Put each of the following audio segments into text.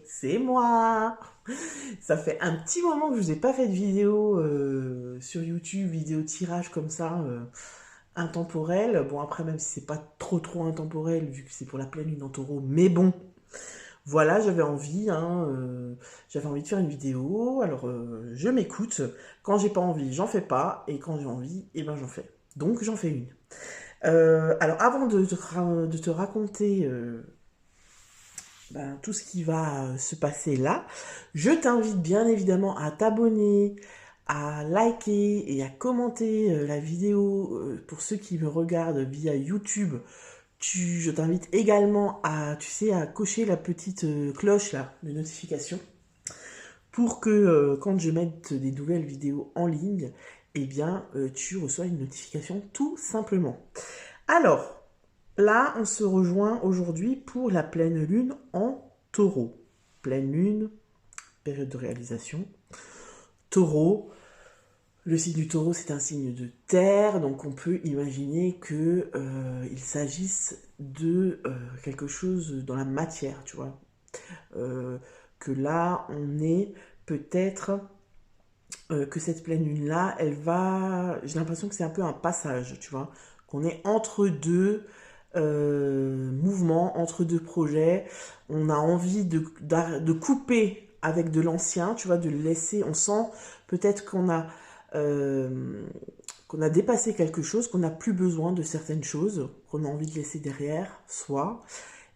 C'est moi. Ça fait un petit moment que je vous ai pas fait de vidéo sur YouTube, vidéo tirage comme ça, intemporelle. Bon après même si c'est pas trop intemporel vu que c'est pour la pleine lune en taureau, mais bon, voilà, j'avais envie de faire une vidéo. Alors je m'écoute. Quand j'ai pas envie, j'en fais pas, et quand j'ai envie, eh ben j'en fais. Donc j'en fais une. Alors avant de te raconter tout ce qui va se passer là. Je t'invite bien évidemment à t'abonner, à liker et à commenter la vidéo pour ceux qui me regardent via YouTube. Je t'invite également à, tu sais, à cocher la petite cloche là de notification pour que quand je mette des nouvelles vidéos en ligne, eh bien, tu reçois une notification tout simplement. Alors, là, on se rejoint aujourd'hui pour la pleine lune en taureau. Pleine lune, période de réalisation. Taureau, le signe du taureau, c'est un signe de terre, donc on peut imaginer que il s'agisse de quelque chose dans la matière, tu vois. Que là, on est peut-être que cette pleine lune-là, elle va... J'ai l'impression que c'est un peu un passage, tu vois. Qu'on est entre deux mouvements, entre deux projets. On a envie de couper avec de l'ancien, tu vois, de le laisser. On sent peut-être euh, qu'on a dépassé quelque chose, qu'on n'a plus besoin de certaines choses, qu'on a envie de laisser derrière soi.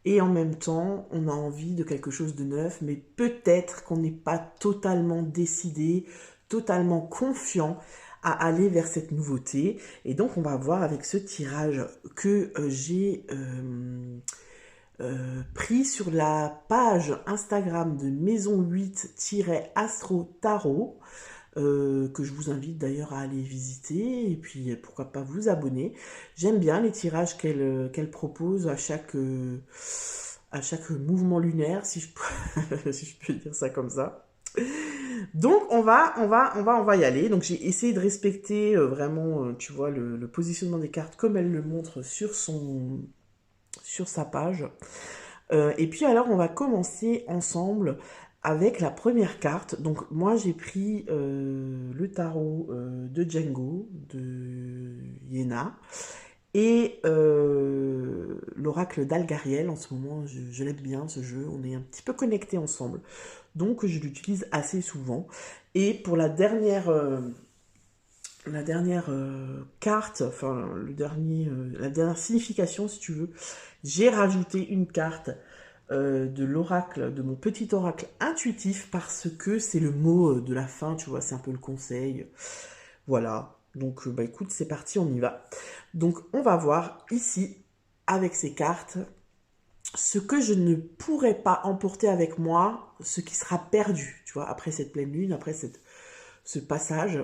Et en même temps, on a envie de quelque chose de neuf, mais peut-être qu'on n'est pas totalement décidé, totalement confiant à aller vers cette nouveauté. Et donc, on va voir avec ce tirage que j'ai pris sur la page Instagram de Maison 8-Astro Tarot, que je vous invite d'ailleurs à aller visiter et puis pourquoi pas vous abonner. J'aime bien les tirages qu'elle propose à chaque mouvement lunaire, si je peux, si je peux dire ça comme ça. Donc on va y aller. Donc j'ai essayé de respecter vraiment, tu vois, le positionnement des cartes comme elle le montre sur sa page. Et puis alors on va commencer ensemble avec la première carte. Donc moi j'ai pris le tarot de Django, de Yéna, et l'oracle d'Algariel. En ce moment je l'aime bien ce jeu, on est un petit peu connectés ensemble. Donc je l'utilise assez souvent. Et pour la dernière carte, enfin la dernière signification si tu veux, j'ai rajouté une carte de l'oracle, de mon petit oracle intuitif parce que c'est le mot de la fin, tu vois, c'est un peu le conseil. Voilà. Donc bah écoute, c'est parti, on y va. Donc on va voir ici avec ces cartes ce que je ne pourrais pas emporter avec moi, ce qui sera perdu, tu vois, après cette pleine lune, après ce passage,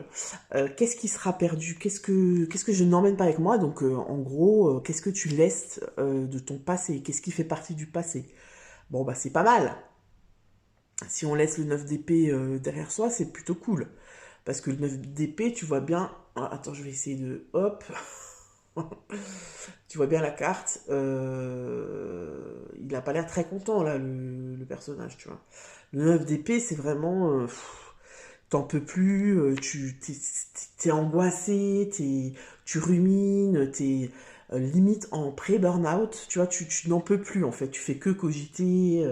qu'est-ce qui sera perdu, qu'est-ce que je n'emmène pas avec moi, donc en gros, qu'est-ce que tu laisses de ton passé, qu'est-ce qui fait partie du passé. Bon bah c'est pas mal. Si on laisse le 9 d'épée derrière soi, c'est plutôt cool. Parce que le 9 d'épée, tu vois bien... Ah, attends, je vais essayer de... Hop. Tu vois bien la carte. Il a pas l'air très content, là, le personnage, tu vois. Le 9 d'épée, c'est vraiment... t'en peux plus, t'es angoissé, tu rumines, t'es limite en pré-burnout, tu vois, tu n'en peux plus en fait, tu fais que cogiter,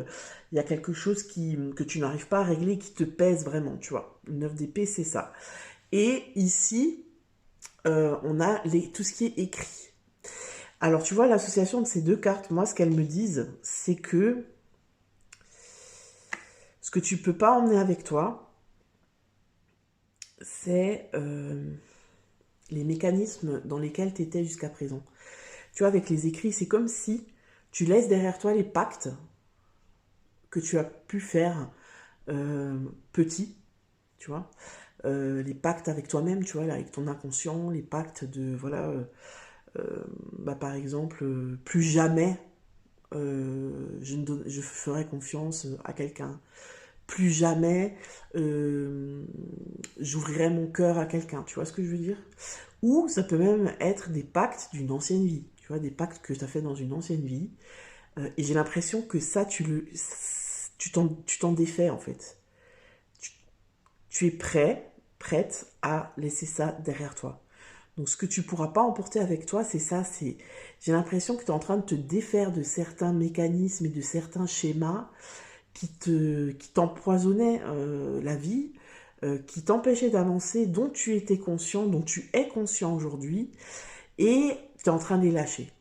il y a quelque chose que tu n'arrives pas à régler qui te pèse vraiment, tu vois. Le 9 d'épée, c'est ça. Et ici, on a tout ce qui est écrit. Alors tu vois, l'association de ces deux cartes, moi ce qu'elles me disent, c'est que ce que tu peux pas emmener avec toi, c'est les mécanismes dans lesquels tu étais jusqu'à présent. Tu vois, avec les écrits, c'est comme si tu laisses derrière toi les pactes que tu as pu faire petit, tu vois, les pactes avec toi-même, tu vois, là, avec ton inconscient, les pactes de, voilà, par exemple, plus jamais je ferai confiance à quelqu'un. Plus jamais j'ouvrirai mon cœur à quelqu'un, tu vois ce que je veux dire? Ou ça peut même être des pactes d'une ancienne vie, tu vois, des pactes que tu as fait dans une ancienne vie. Et j'ai l'impression que ça, tu t'en défais en fait. Tu, tu es prête à laisser ça derrière toi. Donc ce que tu pourras pas emporter avec toi, c'est ça, j'ai l'impression que tu es en train de te défaire de certains mécanismes et de certains schémas qui t'empoisonnaient la vie, qui t'empêchaient d'avancer, dont tu étais conscient, dont tu es conscient aujourd'hui, et tu es en train de les lâcher.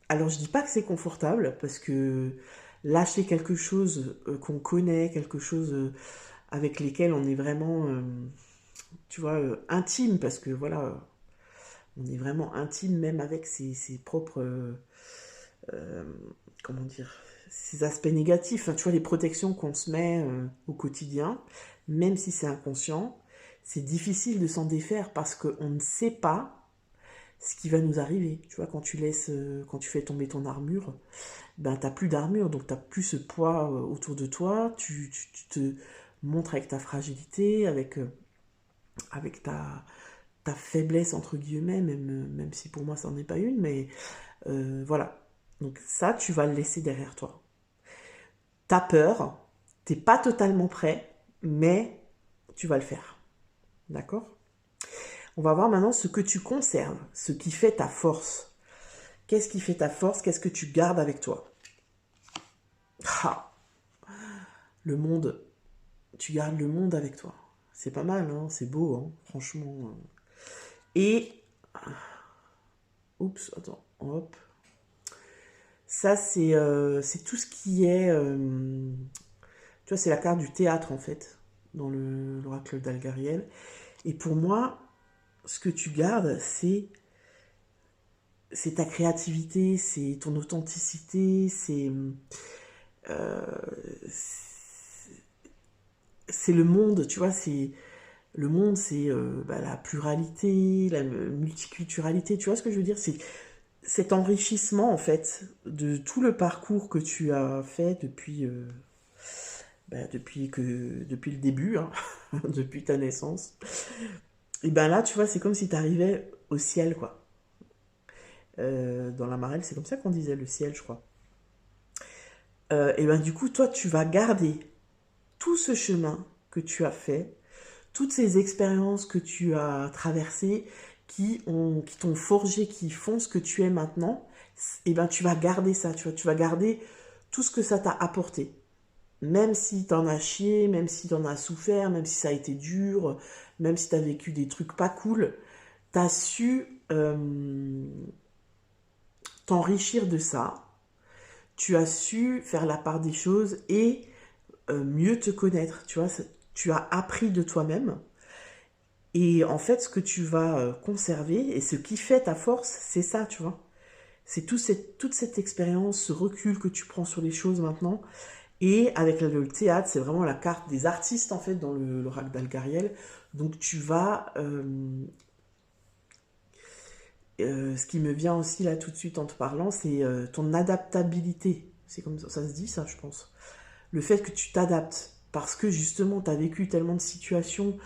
Alors je dis pas que c'est confortable, parce que lâcher quelque chose qu'on connaît, quelque chose avec lesquels on est vraiment, tu vois, intime, parce que voilà, on est vraiment intime même avec ses propres, euh, comment dire, ses aspects négatifs. Enfin, tu vois, les protections qu'on se met au quotidien, même si c'est inconscient, c'est difficile de s'en défaire parce qu'on ne sait pas ce qui va nous arriver. Tu vois, quand tu fais tomber ton armure, ben t'as plus d'armure, donc t'as plus ce poids autour de toi. Tu te montres avec ta fragilité, avec ta faiblesse entre guillemets, même si pour moi ça n'en est pas une, mais voilà. Donc ça, tu vas le laisser derrière toi. T'as peur, t'es pas totalement prêt, mais tu vas le faire. D'accord? On va voir maintenant ce que tu conserves, ce qui fait ta force. Qu'est-ce qui fait ta force? Qu'est-ce que tu gardes avec toi? Ah, le monde. Tu gardes le monde avec toi. C'est pas mal, hein, c'est beau, hein, franchement. Et, oups, attends, hop. Ça, c'est tout ce qui est, tu vois, c'est la carte du théâtre en fait, dans l'oracle d'Algariel. Et pour moi, ce que tu gardes, c'est ta créativité, c'est ton authenticité, euh, c'est le monde, tu vois, c'est le monde, c'est bah, la pluralité, la multiculturalité, tu vois ce que je veux dire? C'est cet enrichissement en fait de tout le parcours que tu as fait depuis le début, hein, depuis ta naissance. Et ben là, tu vois, c'est comme si tu arrivais au ciel, quoi. Dans la marelle, c'est comme ça qu'on disait le ciel, je crois. Et ben du coup, toi, tu vas garder tout ce chemin que tu as fait, toutes ces expériences que tu as traversées, qui t'ont forgé, qui font ce que tu es maintenant. Et ben tu vas garder ça, tu vas garder tout ce que ça t'a apporté. Même si t'en as chié, même si t'en as souffert, même si ça a été dur, même si t'as vécu des trucs pas cool, t'as su t'enrichir de ça, tu as su faire la part des choses et mieux te connaître, tu vois, tu as appris de toi-même. Et en fait, ce que tu vas conserver et ce qui fait ta force, c'est ça, tu vois. C'est toute cette expérience, ce recul que tu prends sur les choses maintenant. Et avec le théâtre, c'est vraiment la carte des artistes, en fait, dans l'oracle d'Algariel. Donc tu vas... ce qui me vient aussi là tout de suite en te parlant, c'est ton adaptabilité. C'est comme ça se dit ça, je pense. Le fait que tu t'adaptes. Parce que justement, tu as vécu tellement de situations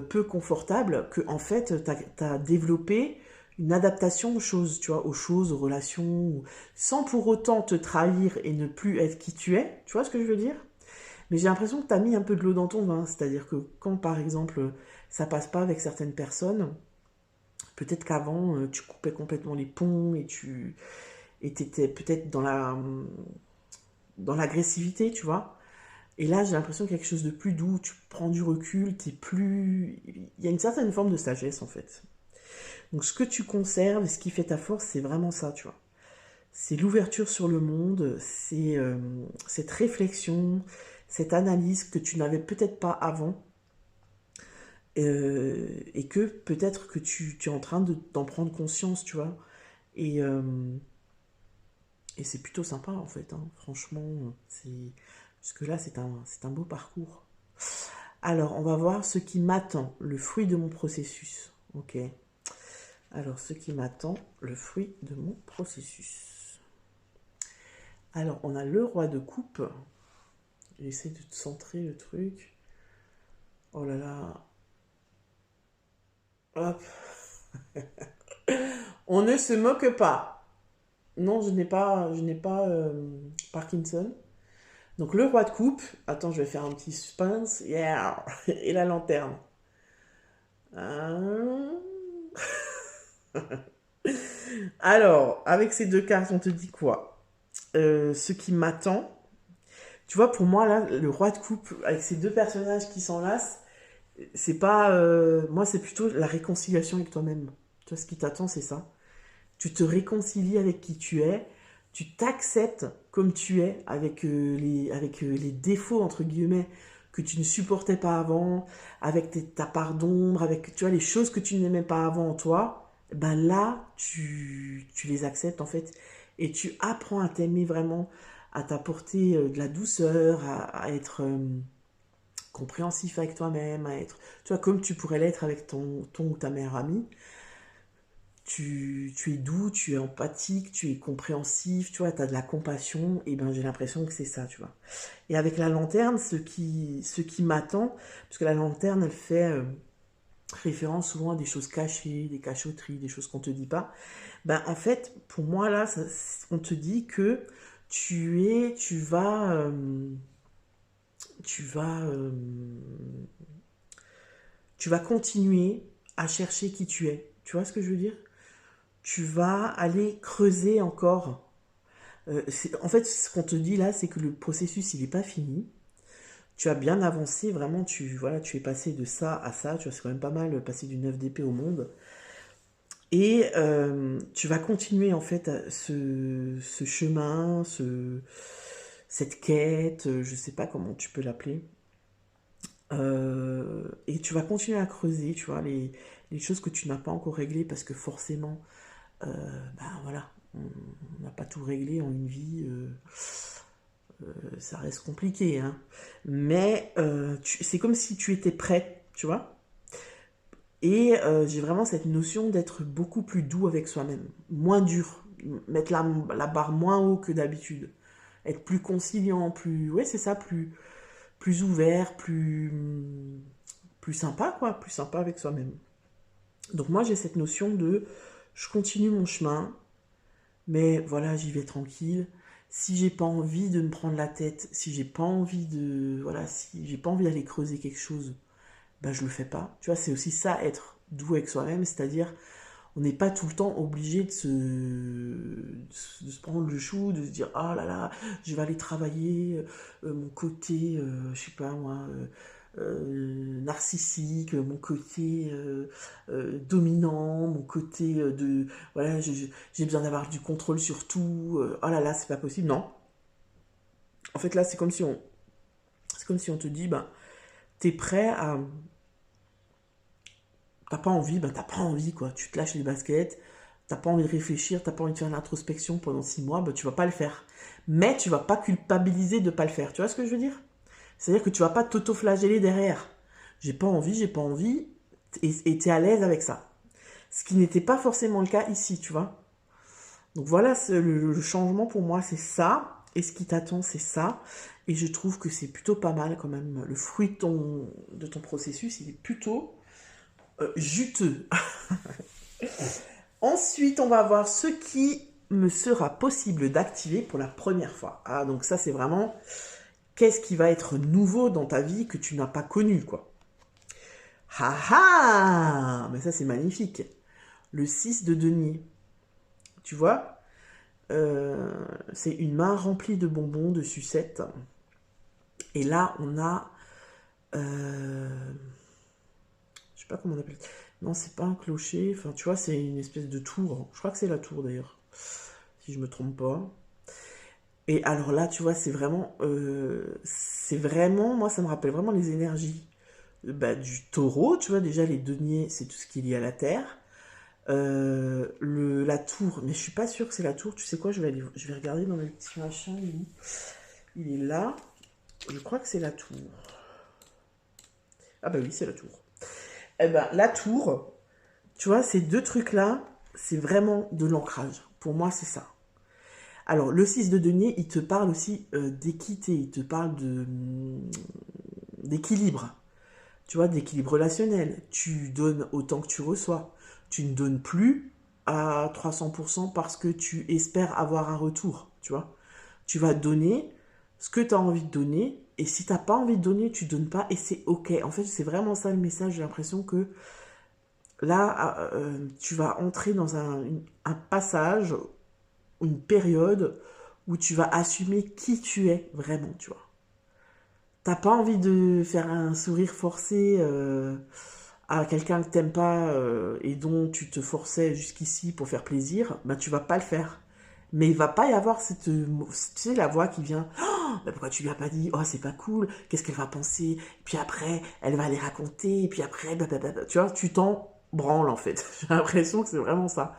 peu confortable que en fait t'as développé une adaptation aux choses, tu vois, aux choses, aux relations, sans pour autant te trahir et ne plus être qui tu es, tu vois ce que je veux dire? Mais j'ai l'impression que t'as mis un peu de l'eau dans ton vin, c'est-à-dire que quand par exemple ça passe pas avec certaines personnes, peut-être qu'avant tu coupais complètement les ponts et t'étais peut-être dans l'agressivité, tu vois. Et là, j'ai l'impression qu'il y a quelque chose de plus doux, tu prends du recul, t'es plus... Il y a une certaine forme de sagesse, en fait. Donc, ce que tu conserves, ce qui fait ta force, c'est vraiment ça, tu vois. C'est l'ouverture sur le monde, c'est cette réflexion, cette analyse que tu n'avais peut-être pas avant, et que peut-être que tu es en train d'en prendre conscience, tu vois. Et, euh, et c'est plutôt sympa, en fait, hein. Franchement, parce que là, c'est un beau parcours. Alors, on va voir ce qui m'attend, le fruit de mon processus. Ok. Alors, ce qui m'attend, le fruit de mon processus. Alors, on a le roi de coupe. J'essaie de centrer le truc. Oh là là. Hop. On ne se moque pas. Non, je n'ai pas Parkinson. Donc le roi de coupe, attends, je vais faire un petit suspense, yeah, et la lanterne. Hein. Alors, avec ces deux cartes, on te dit quoi? Ce qui m'attend, tu vois, pour moi, là, le roi de coupe, avec ces deux personnages qui s'enlacent, c'est pas... moi, c'est plutôt la réconciliation avec toi-même. Tu vois, ce qui t'attend, c'est ça. Tu te réconcilies avec qui tu es, tu t'acceptes comme tu es, avec les défauts, entre guillemets, que tu ne supportais pas avant, avec ta part d'ombre, avec, tu vois, les choses que tu n'aimais pas avant en toi, ben là, tu les acceptes, en fait, et tu apprends à t'aimer vraiment, à t'apporter de la douceur, à être compréhensif avec toi-même, à être, tu vois, comme tu pourrais l'être avec ton ou ta meilleure amie. Tu es doux, tu es empathique, tu es compréhensif, tu vois, tu as de la compassion, et ben j'ai l'impression que c'est ça, tu vois. Et avec la lanterne, ce qui m'attend, parce que la lanterne, elle fait référence souvent à des choses cachées, des cachotteries, des choses qu'on te dit pas. Ben en fait, pour moi là, on te dit que tu vas, tu vas, tu vas continuer à chercher qui tu es. Tu vois ce que je veux dire? Tu vas aller creuser encore. En fait, ce qu'on te dit là, c'est que le processus, il n'est pas fini. Tu as bien avancé, vraiment, voilà, tu es passé de ça à ça. Tu vois, c'est quand même pas mal passer du 9 d'épée au monde. Et tu vas continuer, en fait, ce chemin, cette quête, je sais pas comment tu peux l'appeler. Et tu vas continuer à creuser, tu vois, les choses que tu n'as pas encore réglées parce que forcément, ben voilà, on n'a pas tout réglé en une vie. Ça reste compliqué, hein. Mais c'est comme si tu étais prêt, tu vois. Et j'ai vraiment cette notion d'être beaucoup plus doux avec soi-même, moins dur, mettre la barre moins haut que d'habitude, être plus conciliant, plus, ouais, c'est ça, plus ouvert, plus sympa, quoi, plus sympa avec soi-même. Donc moi j'ai cette notion de, je continue mon chemin, mais voilà, j'y vais tranquille. Si j'ai pas envie de me prendre la tête, si j'ai pas envie de, voilà, si j'ai pas envie d'aller creuser quelque chose, ben je le fais pas. Tu vois, c'est aussi ça être doux avec soi-même, c'est-à-dire on n'est pas tout le temps obligé de se prendre le chou, de se dire ah là là, je vais aller travailler mon côté, je sais pas moi, narcissique, mon côté dominant, mon côté de voilà, j'ai besoin d'avoir du contrôle sur tout. Oh là là, c'est pas possible, non. En fait là, c'est comme si on te dit ben t'es prêt à t'as pas envie, ben t'as pas envie quoi. Tu te lâches les baskets, t'as pas envie de réfléchir, t'as pas envie de faire l'introspection pendant 6 mois, ben tu vas pas le faire. Mais tu vas pas culpabiliser de pas le faire. Tu vois ce que je veux dire? C'est-à-dire que tu vas pas t'auto-flageller derrière. J'ai pas envie, et t'es à l'aise avec ça. Ce qui n'était pas forcément le cas ici, tu vois. Donc voilà, le changement pour moi, c'est ça. Et ce qui t'attend, c'est ça. Et je trouve que c'est plutôt pas mal quand même. Le fruit de ton processus, il est plutôt juteux. Ensuite, on va voir ce qui me sera possible d'activer pour la première fois. Ah, donc ça, c'est vraiment qu'est-ce qui va être nouveau dans ta vie que tu n'as pas connu, quoi. Ah ah! Mais ça, c'est magnifique. Le 6 de denier. Tu vois, c'est une main remplie de bonbons, de sucettes. Et là, on a... je sais pas comment on appelle ça. Non, c'est pas un clocher. Enfin, tu vois, c'est une espèce de tour. Je crois que c'est la tour, d'ailleurs. Si je me trompe pas. Et alors là, tu vois, c'est vraiment, moi, ça me rappelle vraiment les énergies bah, du taureau. Tu vois, déjà, les deniers, c'est tout ce qui est lié à la terre. La tour, mais je suis pas sûre que c'est la tour. Tu sais quoi, je vais regarder dans le petit machin. Il est là. Je crois que c'est la tour. Ah bah oui, c'est la tour. Eh ben, la tour, tu vois, ces deux trucs-là, c'est vraiment de l'ancrage. Pour moi, c'est ça. Alors, le 6 de denier, il te parle aussi d'équité, il te parle d'équilibre. Tu vois, d'équilibre relationnel. Tu donnes autant que tu reçois. Tu ne donnes plus à 300% parce que tu espères avoir un retour, tu vois. Tu vas donner ce que tu as envie de donner. Et si tu n'as pas envie de donner, tu donnes pas et c'est ok. En fait, c'est vraiment ça le message. J'ai l'impression que là, tu vas entrer dans un passage, une période où tu vas assumer qui tu es vraiment, tu vois. T'as pas envie de faire un sourire forcé à quelqu'un que t'aimes pas et dont tu te forçais jusqu'ici pour faire plaisir, ben tu vas pas le faire. Mais il va pas y avoir cette, tu sais, la voix qui vient, oh, ben pourquoi tu lui as pas dit, oh c'est pas cool, qu'est-ce qu'elle va penser, et puis après elle va les raconter, et puis après, blablabla. Tu vois, tu t'en branles en fait. J'ai l'impression que c'est vraiment ça.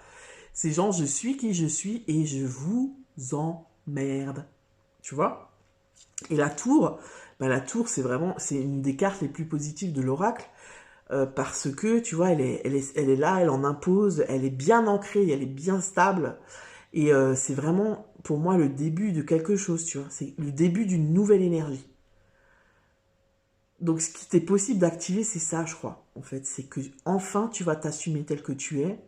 C'est genre, je suis qui je suis et je vous emmerde. Tu vois? Et la tour, c'est vraiment, c'est une des cartes les plus positives de l'oracle parce que, tu vois, elle est là, elle en impose, elle est bien ancrée, elle est bien stable. Et c'est vraiment, pour moi, le début de quelque chose, tu vois. C'est le début d'une nouvelle énergie. Donc, ce qui t'est possible d'activer, c'est ça, je crois. En fait, c'est que enfin, tu vas t'assumer tel que tu es,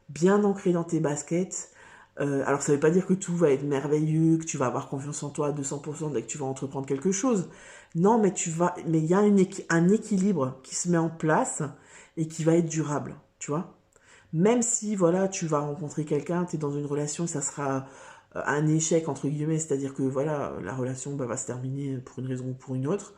bien ancré dans tes baskets. Alors ça veut pas dire que tout va être merveilleux, que tu vas avoir confiance en toi à 200% dès que tu vas entreprendre quelque chose. Non, mais il y a un équilibre qui se met en place et qui va être durable, tu vois. Même si, voilà, tu vas rencontrer quelqu'un, tu es dans une relation, ça sera un échec, entre guillemets, c'est-à-dire que, voilà, la relation va se terminer pour une raison ou pour une autre.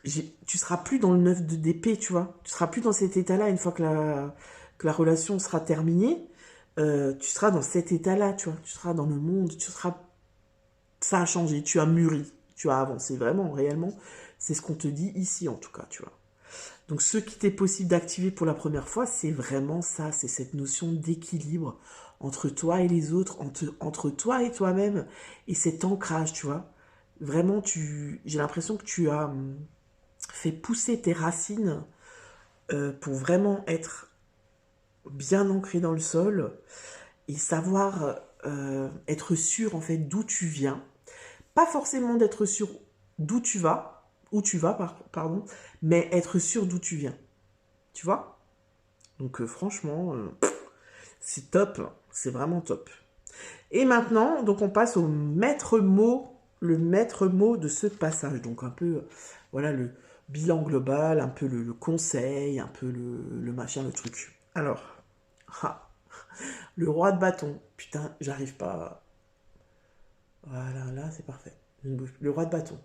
Tu seras plus dans le neuf d'épée, tu vois. Tu seras plus dans cet état-là une fois que la relation sera terminée. Tu seras dans cet état-là, tu vois. Tu seras dans le monde, ça a changé, tu as mûri, tu as avancé vraiment, réellement. C'est ce qu'on te dit ici, en tout cas, tu vois. Donc, ce qui t'est possible d'activer pour la première fois, c'est vraiment ça, c'est cette notion d'équilibre entre toi et les autres, entre toi et toi-même, et cet ancrage, tu vois. Vraiment, j'ai l'impression que tu as fait pousser tes racines pour vraiment être bien ancré dans le sol et savoir être sûr en fait d'où tu viens. Pas forcément d'être sûr d'où tu vas, où tu vas, pardon, mais être sûr d'où tu viens. Tu vois. Donc franchement, c'est top, c'est vraiment top. Et maintenant, donc on passe au maître mot, le maître mot de ce passage. Donc un peu, voilà, le bilan global, un peu le conseil, un peu le machin, le truc. Alors, ah, le roi de bâton. Putain, j'arrive pas. Voilà, là, c'est parfait. Le roi de bâton.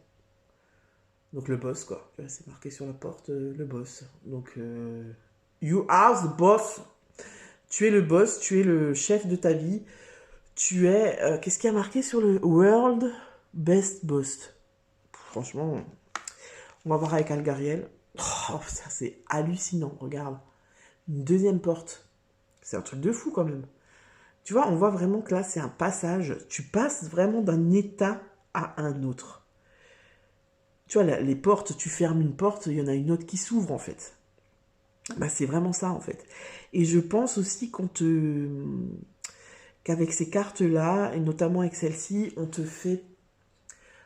Donc le boss, quoi. C'est marqué sur la porte, le boss. Donc, you are the boss. Tu es le boss, tu es le chef de ta vie. Tu es. Qu'est-ce qu'il y a marqué sur le World Best Boss? Franchement, on va voir avec Algariel. Oh, ça, c'est hallucinant. Regarde. Une deuxième porte. C'est un truc de fou quand même. Tu vois, on voit vraiment que là, c'est un passage. Tu passes vraiment d'un état à un autre. Tu vois, les portes, tu fermes une porte, il y en a une autre qui s'ouvre en fait. Bah, c'est vraiment ça en fait. Et je pense aussi qu'avec ces cartes-là, et notamment avec celle-ci,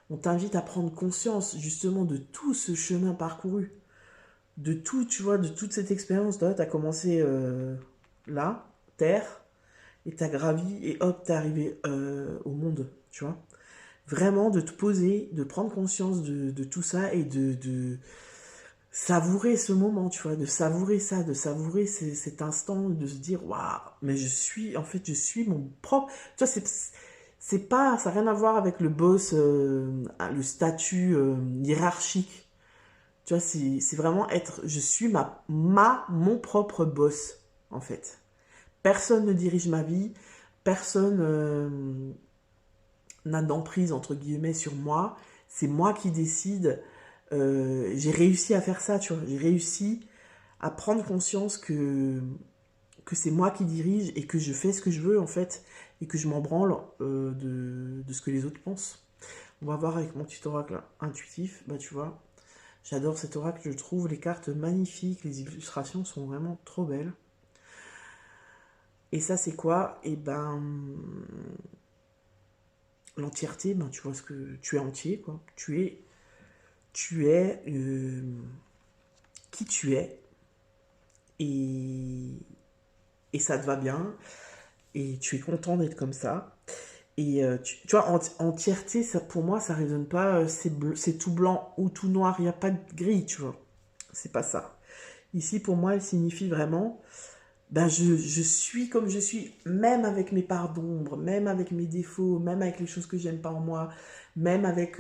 on t'invite à prendre conscience justement de tout ce chemin parcouru, de tout, tu vois, de toute cette expérience. Tu as commencé là, terre, et t'as gravi, et hop, t'es arrivé au monde, tu vois. Vraiment de te poser, de prendre conscience de tout ça et de savourer ce moment, tu vois, de savourer ça, de savourer cet instant, de se dire, waouh, mais je suis mon propre. Tu vois, c'est pas, ça n'a rien à voir avec le boss, le statut hiérarchique. Tu vois, c'est vraiment je suis mon propre boss, en fait. Personne ne dirige ma vie, personne n'a d'emprise, entre guillemets, sur moi. C'est moi qui décide. J'ai réussi à faire ça, tu vois. J'ai réussi à prendre conscience que c'est moi qui dirige et que je fais ce que je veux, en fait, et que je m'en branle de ce que les autres pensent. On va voir avec mon petit oracle intuitif. Bah, tu vois, j'adore cet oracle, je trouve les cartes magnifiques, les illustrations sont vraiment trop belles. Et ça, c'est quoi? Et ben, l'entièreté, ben, tu vois ce que tu es entier, quoi. Tu es qui tu es et, et ça te va bien et tu es content d'être comme ça. Et tu vois, entièreté, ça, pour moi, ça résonne pas, c'est tout blanc ou tout noir, il n'y a pas de gris, tu vois. C'est pas ça. Ici, pour moi, elle signifie vraiment, ben, je suis comme je suis, même avec mes parts d'ombre, même avec mes défauts, même avec les choses que j'aime pas en moi, même avec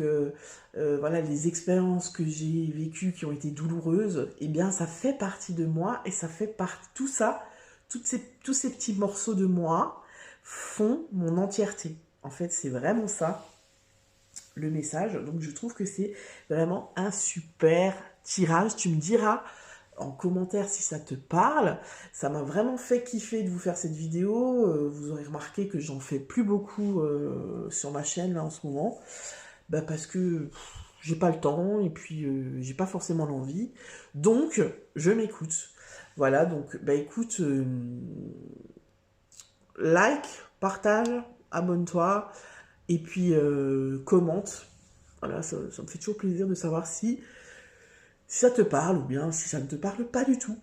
voilà, les expériences que j'ai vécues qui ont été douloureuses, eh bien, ça fait partie de moi et ça fait partie, tout ça, tous ces petits morceaux de moi font mon entièreté. En fait, c'est vraiment ça le message. Donc, je trouve que c'est vraiment un super tirage. Tu me diras en commentaire si ça te parle. Ça m'a vraiment fait kiffer de vous faire cette vidéo. Vous aurez remarqué que j'en fais plus beaucoup sur ma chaîne là en ce moment. Bah, parce que j'ai pas le temps et puis j'ai pas forcément l'envie. Donc, je m'écoute. Voilà, donc bah écoute, like, partage, abonne-toi et puis commente. Voilà, ça me fait toujours plaisir de savoir si ça te parle ou bien si ça ne te parle pas du tout.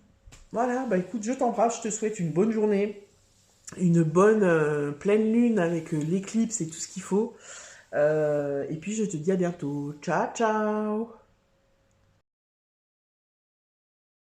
Voilà, bah écoute, je t'embrasse, je te souhaite une bonne journée, une bonne pleine lune avec l'éclipse et tout ce qu'il faut. Et puis je te dis à bientôt. Ciao, ciao!